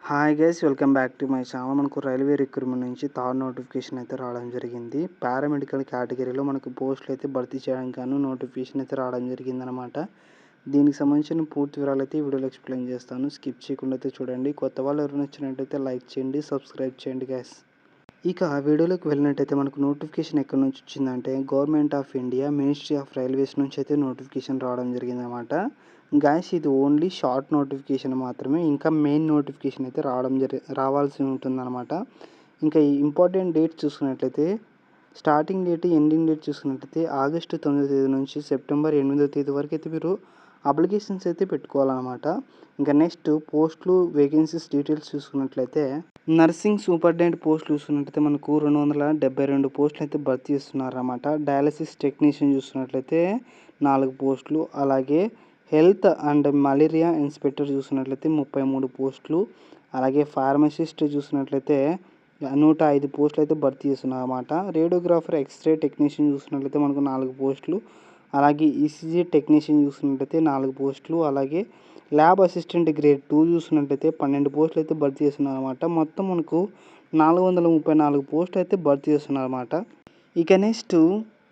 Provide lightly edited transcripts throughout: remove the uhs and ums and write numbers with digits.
Hi guys, welcome back to my channel. మనకు railway recruitment నుంచి third notification అయితే రావడం జరిగింది. పారామెడికల్ కేటగిరీలో మనకు పోస్టులు అయితే భర్తీ చేయడానికి గాను నోటిఫికేషన్ అయితే రావడం జరిగిందనమాట. దీనికి సంబంధించిన పూర్తి వివరాలు అయితే ఈ వీడియోలో ఎక్స్ప్లెయిన్ చేస్తాను. స్కిప్ చేయకుండా అయితే చూడండి. కొత్త వాళ్ళు ఎవరైనా వచ్చినట్టయితే లైక్ చేయండి, సబ్స్క్రైబ్ చేయండి గైస్. ఇక వీడియోలోకి వెళ్ళినట్టయితే మనకు నోటిఫికేషన్ ఎక్కడి నుంచి వచ్చిందంటే government of India ministry of railways నుంచి అయితే నోటిఫికేషన్ రావడం జరిగిందనమాట. గాయస్, ఇది ఓన్లీ షార్ట్ నోటిఫికేషన్ మాత్రమే. ఇంకా మెయిన్ నోటిఫికేషన్ అయితే రావాల్సి ఉంటుందన్నమాట. ఇంకా ఇంపార్టెంట్ డేట్ చూసుకున్నట్లయితే స్టార్టింగ్ డేట్, ఎండింగ్ డేట్ చూసుకున్నట్లయితే ఆగస్టు 9వ తేదీ నుంచి సెప్టెంబర్ 8వ తేదీ వరకు అయితే మీరు అప్లికేషన్స్ అయితే పెట్టుకోవాలన్నమాట. ఇంకా నెక్స్ట్ పోస్టులు, వేకెన్సీస్ డీటెయిల్స్ చూసుకున్నట్లయితే నర్సింగ్ సూపరింటెండెంట్ పోస్టులు చూసుకున్నట్లయితే మనకు 272 పోస్టులు అయితే భర్తీ చేస్తున్నారన్నమాట. డయాలసిస్ టెక్నీషియన్ చూసుకున్నట్లయితే 4 పోస్టులు, అలాగే హెల్త్ అండ్ మలేరియా ఇన్స్పెక్టర్ చూసినట్లయితే 33 పోస్టులు, అలాగే ఫార్మసిస్ట్ చూసినట్లయితే 105 పోస్టులు అయితే భర్తీ చేస్తున్నారు అన్నమాట. రేడియోగ్రాఫర్ ఎక్స్రే టెక్నీషియన్ చూసినట్లయితే మనకు 4 పోస్టులు, అలాగే ఈసీజీ టెక్నీషియన్ చూసినట్లయితే 4 పోస్టులు, అలాగే ల్యాబ్ అసిస్టెంట్ గ్రేడ్ 2 చూసినట్లయితే 12 పోస్టులు అయితే భర్తీ చేస్తున్నారు అన్నమాట. మొత్తం మనకు 434 పోస్టులు అయితే భర్తీ చేస్తున్నారు అన్నమాట. ఇక నెక్స్ట్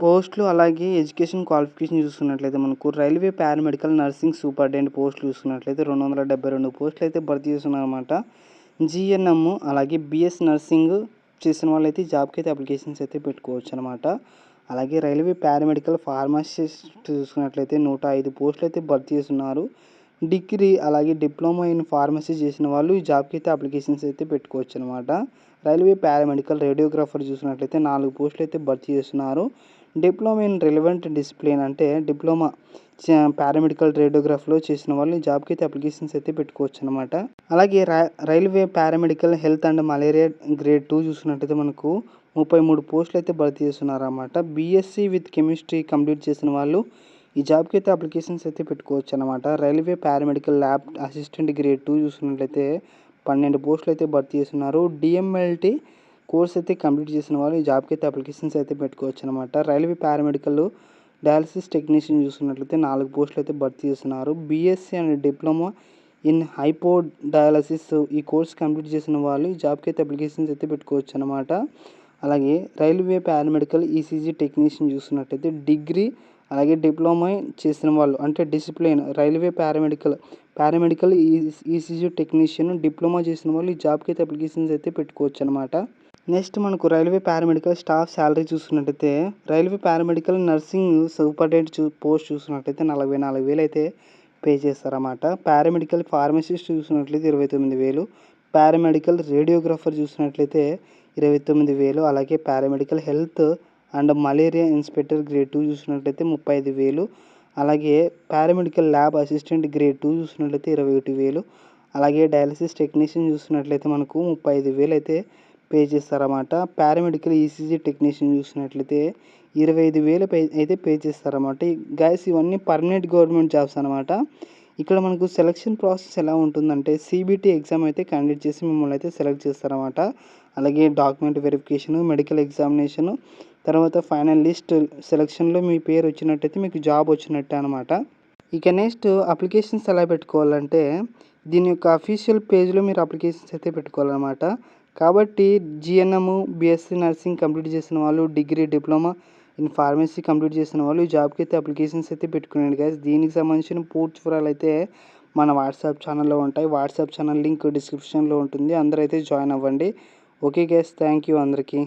పోస్టులు, అలాగే ఎడ్యుకేషన్ క్వాలిఫికేషన్ చూసుకున్నట్లయితే మనకు రైల్వే పారామెడికల్ నర్సింగ్ సూపరింటెండెంట్ పోస్టులు చూసుకున్నట్లయితే 272 పోస్టులు అయితే భర్తీ చేస్తున్నారు అన్నమాట. జిఎన్ఎం అలాగే బిఎస్ నర్సింగ్ చేసిన వాళ్ళైతే జాబ్కి అయితే అప్లికేషన్స్ అయితే పెట్టుకోవచ్చు అనమాట. అలాగే రైల్వే పారామెడికల్ ఫార్మసిస్ట్ చూసుకున్నట్లయితే 105 పోస్టులు అయితే భర్తీ చేస్తున్నారు. డిగ్రీ అలాగే డిప్లొమా ఇన్ ఫార్మసీ చేసిన వాళ్ళు ఈ జాబ్కి అయితే అప్లికేషన్స్ అయితే పెట్టుకోవచ్చు అనమాట. రైల్వే పారామెడికల్ రేడియోగ్రాఫర్ చూసినట్లయితే 4 పోస్టులు అయితే భర్తీ చేస్తున్నారు. డిప్లొమా ఇన్ రిలవెంట్ డిసిప్లిన్ అంటే డిప్లొమా పారామెడికల్ రేడియోగ్రఫీలో చేసిన వాళ్ళు ఈ జాబ్కి అయితే అప్లికేషన్స్ అయితే పెట్టుకోవచ్చు అనమాట. అలాగే railway paramedical health and malaria grade 2 చూసినట్టయితే మనకు 33 పోస్టులు అయితే భర్తీ చేస్తున్నారు అన్నమాట. బీఎస్సీ విత్ కెమిస్ట్రీ కంప్లీట్ చేసిన వాళ్ళు ఈ జాబ్కి అయితే అప్లికేషన్స్ అయితే పెట్టుకోవచ్చు అనమాట. Railway paramedical lab assistant grade 2 చూసినట్లయితే 12 పోస్టులు అయితే భర్తీ చేస్తున్నారు. డిఎంఎల్టీ కోర్స్ అయితే కంప్లీట్ చేసిన వాళ్ళు ఈ జాబ్కి అయితే అప్లికేషన్స్ అయితే పెట్టుకోవచ్చు అనమాట. రైల్వే పారామెడికల్ డయాలసిస్ టెక్నీషియన్ చూసినట్లయితే 4 పోస్టులు అయితే భర్తీ చేస్తున్నారు. BSc and diploma in hypo dialysis ఈ కోర్స్ కంప్లీట్ చేసిన వాళ్ళు ఈ జాబ్కి అయితే అప్లికేషన్స్ అయితే పెట్టుకోవచ్చు అనమాట. అలాగే రైల్వే పారామెడికల్ ఈసీజీ టెక్నీషియన్ చూసినట్లయితే డిగ్రీ అలాగే డిప్లొమా చేసిన వాళ్ళు అంటే discipline railway paramedical ECG technician diploma చేసిన వాళ్ళు ఈ జాబ్కి అయితే అప్లికేషన్స్ అయితే పెట్టుకోవచ్చు అనమాట. నెక్స్ట్ మనకు రైల్వే పారామెడికల్ స్టాఫ్ శాలరీ చూసుకున్నట్టయితే railway paramedical nursing superintendent post చూసుకున్నట్టయితే 44,000 అయితే పే చేస్తారన్నమాట. పారామెడికల్ ఫార్మసిస్ట్ చూసినట్లయితే 29,000, పారామెడికల్ రేడియోగ్రాఫర్ చూసినట్లయితే 29,000, అలాగే paramedical health and malaria inspector grade 2 చూసినట్లయితే 35,000, అలాగే పారామెడికల్ ల్యాబ్ అసిస్టెంట్ గ్రేడ్ 2 చూసినట్లయితే 21,000, అలాగే డయాలసిస్ టెక్నీషియన్ చూసినట్లయితే మనకు 35,000 అయితే పే చేస్తారన్నమాట. పారామెడికల్ ఈసీజీ టెక్నీషియన్ చూసినట్లయితే 25,000 అయితే పే చేస్తారన్నమాట. గైస్, ఇవన్నీ పర్మనెంట్ గవర్నమెంట్ జాబ్స్ అనమాట. ఇక్కడ మనకు సెలక్షన్ ప్రాసెస్ ఎలా ఉంటుందంటే సిబిటి ఎగ్జామ్ అయితే కండక్ట్ చేసి మిమ్మల్ని అయితే సెలెక్ట్ చేస్తారన్నమాట. అలాగే డాక్యుమెంట్ వెరిఫికేషను, మెడికల్ ఎగ్జామినేషను, తర్వాత ఫైనల్ లిస్ట్ సెలక్షన్లో మీ పేరు వచ్చినట్టయితే మీకు జాబ్ వచ్చినట్టే అనమాట. ఇక నెక్స్ట్ అప్లికేషన్స్ ఎలా పెట్టుకోవాలంటే దీని యొక్క అఫీషియల్ పేజ్లో మీరు అప్లికేషన్స్ అయితే పెట్టుకోవాలన్నమాట. కాబట్టి జిఎన్ఎం, బీఎస్సీ నర్సింగ్ కంప్లీట్ చేసిన వాళ్ళు, degree diploma in pharmacy complete చేసిన వాళ్ళు ఈ జాబ్కి అయితే అప్లికేషన్స్ అయితే పెట్టుకునేది గైస్. దీనికి సంబంధించిన పూర్తి వివరాలు అయితే మన వాట్సాప్ ఛానల్లో ఉంటాయి. వాట్సాప్ ఛానల్ లింక్ డిస్క్రిప్షన్లో ఉంటుంది. అందరూ అయితే జాయిన్ అవ్వండి. ఓకే గైస్, థ్యాంక్ యూ అందరికీ.